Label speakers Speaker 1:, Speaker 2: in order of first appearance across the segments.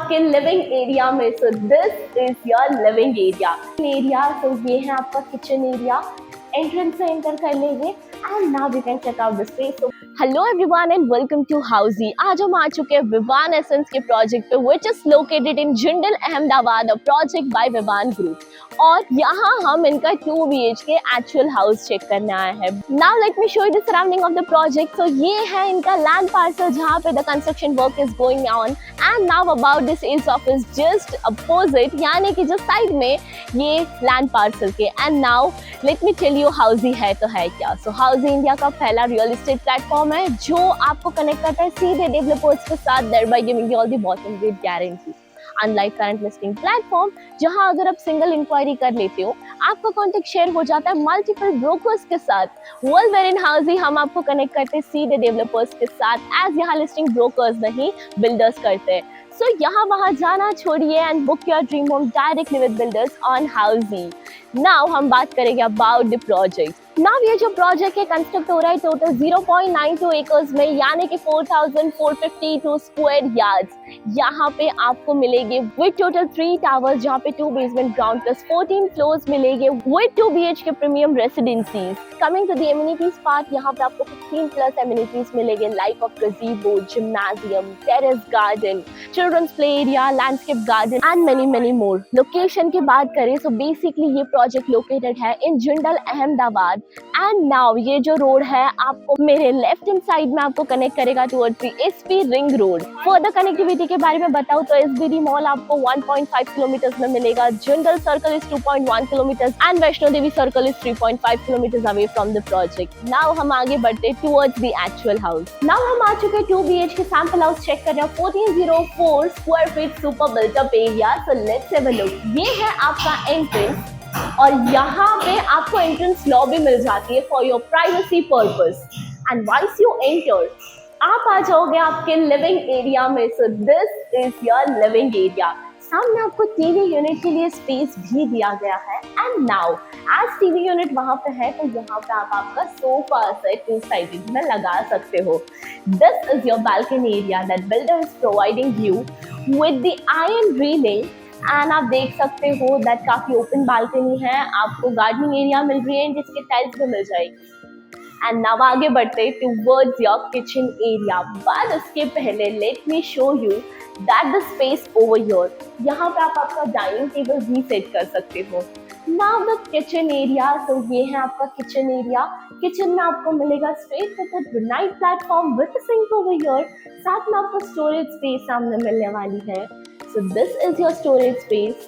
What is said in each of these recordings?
Speaker 1: आपके living area में। So this is your living area. So ये है आपका किचन एरिया। एंट्रेंस से एंटर कर लीजिए and now we can check out the space. Hello everyone and welcome to Housiey. आज हम आ चुके हैं विवान एसेंस के प्रोजेक्ट पे which is located in Jindal Ahmedabad, a project by Vivaan group. और यहाँ हम इनका 2 BHK एक्चुअल हाउस चेक करने आए हैं। Now let me show you the surrounding of the project. So ये है इनका लैंड पार्सल जहाँ पे the construction work is going on and now about this sales office just opposite, यानी कि जस्ट साइड में ये लैंड पार्सल के। And now let me tell you Housiey है तो है क्या। सो हाउसी इंडिया का पहला रियल एस्टेट प्लेटफॉर्म है जो आपको कनेक्ट करता है सीधे डेवलपर्स के साथ, thereby giving you all the bottom grade guarantees. Unlike current listing platform, जहां अगर आप सिंगल इंक्वायरी कर लेते हो आपका कॉन्टेक्ट शेयर हो जाता है मल्टीपल ब्रोकर्स के साथ। वेल वेयर इन हाउसी हम आपको कनेक्ट करते हैं सीधे डेवलपर्स के साथ, एज यहाँ लिस्टिंग ब्रोकर्स नहीं बिल्डर्स करते हैं। सो यहाँ वहाँ जाना छोड़िए and book your dream home directly with builders on Housiey. Now हम बात करेंगे अबाउट द प्रोजेक्ट। नाउ ये जो प्रोजेक्ट है कंस्ट्रक्ट हो रहा है टोटल 0.92 एकर्स में, यानी कि 4,452 स्क्वायर यार्ड्स। यहाँ पे आपको मिलेंगे विद टोटल 3 टावर्स, जहाँ पे 2 बेसमेंट ग्राउंड प्लस 14 फ्लोर्स मिलेंगे with 2 BHK premium residencies. Coming to the amenities part, यहाँ पे आपको 15 प्लस एमिनिटीज मिलेंगे like of gazebo, gymnasium, terrace garden, children's play area, landscape garden and many more. Location की बात करें तो बेसिकली ये प्रोजेक्ट लोकेटेड है in Jindal Ahmedabad. And now ये जो रोड है आपको मेरे लेफ्ट हैंड साइड में आपको कनेक्ट करेगा towards the SP ring road. Further connectivity के बारे में बताऊं तो SBD मॉल आपको 1.5 किलोमीटर में मिलेगा, Jindal circle is 2.1 kilometre and Vaishno Devi circle is 3.5 kilometre away from the project. Now हम आगे बढ़ते towards the actual house. Now हम आ चुके 2 BHK सैंपल हाउस चेक कर रहे हैं, 1404 square feet super built up area. So let's have a look. ये है आपका एंट्रेंस और यहाँ पे आपको एंट्रेंस लॉबी मिल जाती है for your privacy purpose. And once you enter आप आ जाओगे आपके लिविंग एरिया में। So this is your living area. सामने आपको टीवी यूनिट के लिए स्पेस भी दिया गया है। And now as TV unit वहां पे है तो यहाँ पे आप आपका सोफा सेट 2 साइडेड में लगा सकते हो। This is your balcony area that builder is providing you with the iron railing. And आप देख सकते हो दैट काफी ओपन बालकनी है, आपको गार्डनिंग एरिया मिल रही है जिसके टाइल्स भी मिल जाएगी। एंड नाउ आगे बढ़ते towards your kitchen area, but उसके पहले late me show you that the space over here. यहाँ पे आप आपका डाइनिंग टेबल भी सेट कर सकते हो। Now the kitchen area. So ये है आपका किचन एरिया। किचन में आपको मिलेगा straight fitted granite platform with sink over here, साथ में आपको स्टोरेज स्पेस सामने मिलने वाली है। So this is your storage space.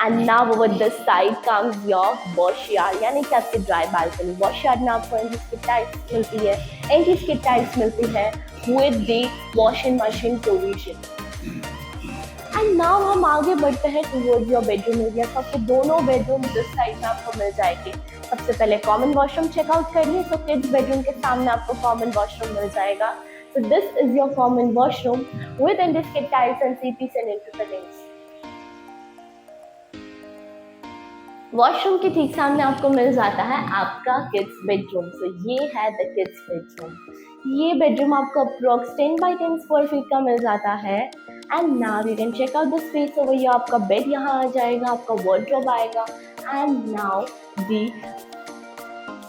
Speaker 1: And now over this side comes your washyard, यानी कि आपकी ड्राई बालकनी। वॉशयार्ड में आपको एंटीज की टाइल्स मिलती है, एंटीज की टाइल्स मिलती है with the washing machine provision. And now हम आगे बढ़ते हैं towards your bedroom area। सबके दोनों बेडरूम दिस साइड में आपको मिल जाएंगे। सबसे पहले कॉमन वॉशरूम चेकआउट करिए। तो किड्स बेडरूम के सामने आपको कॉमन वॉशरूम मिल जाएगा। So this is your common washroom with Indiskit tiles and CPs and interfittings. Washroom के ठीक सामने आपको मिल जाता है आपका किड्स बेडरूम। सो ये है द किड्स बेडरूम। ये बेडरूम आपको अप्रोक्स 10 by 10 स्क्वायर फीट का मिल जाता है। And now you can check out the space over here. आपका बेड यहाँ आ जाएगा, आपका वार्डरोब आएगा। And now the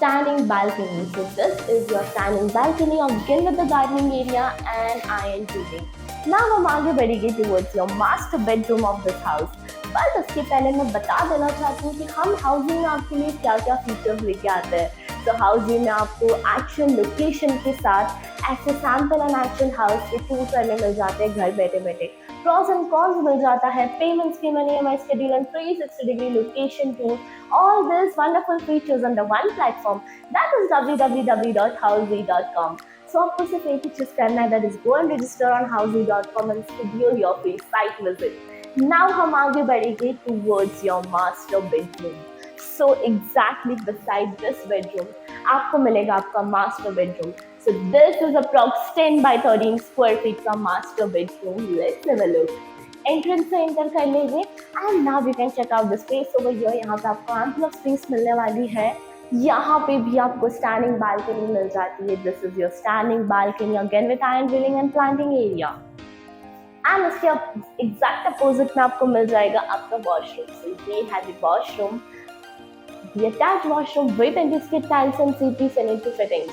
Speaker 1: standing balcony. So this is your standing balcony of begin with the gardening area and iron tubing. Now हम आगे बढ़ेंगे towards your master bedroom of this house. बस उसके पहले मैं बता देना चाहती हूँ कि हम हाउसिंग में आपके लिए क्या क्या फीचर्स लेके आते हैं। तो हाउसिंग में आपको एक्चुअल लोकेशन के साथ ऐसे सैंपल एंड एक्चुअल हाउस के टूर करने मिल जाते हैं घर बैठे बैठे। प्रॉस एंड कॉन्स मिल जाता है, payment scheme and EMI schedule and 360-degree location tour. All these wonderful features under one platform, that is www.housey.com. So आपको सिर्फ एक ही चीज करना है, that is go and register on housey.com and schedule your free site visit. Now हम आगे बढ़ेंगे towards your master bedroom. So exactly beside this bedroom आपको मिलेगा आपका master bedroom. So this is approx 10 by 13 square feet का master bedroom. Let's have a look. Entrance से enter कर लीजिए and now you can check out the space over here. यहाँ पे आपको एम्पल ऑफ स्पेस मिलने वाली है यहाँ पे भी आपको स्टैंडिंग बालकनी मिल जाती है. This is your standing balcony again with iron drilling and planting area. And इसके एग्जैक्ट अपोजिट में आपको मिल जाएगा आपका वॉशरूम. सो ये है the washroom, the attached washroom with anti-skid tiles and CP sanitary fittings.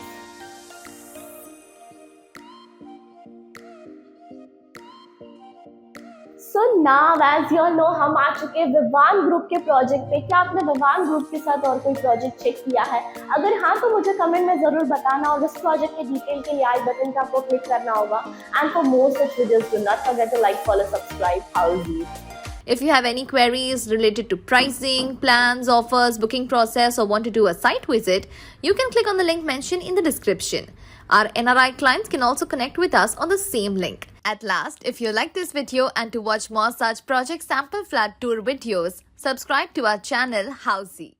Speaker 1: So now as you all know हम आ चुके हैं विवान ग्रुप के प्रोजेक्ट पे. क्या आपने विवान ग्रुप के साथ और कोई प्रोजेक्ट चेक किया है? अगर हाँ तो मुझे कमेंट में जरूर बताना. और इस प्रोजेक्ट के डिटेल के लिए आई बटन का आपको क्लिक करना होगा. And for more such videos do not forget to like, follow, subscribe Housey.
Speaker 2: If you have any queries related to pricing, plans, offers, booking process, or want to do a site visit, you can click on the link mentioned in the description. Our NRI clients can also connect with us on the same link. At last, if you like this video and to watch more such project sample flat tour videos, subscribe to our channel Housey.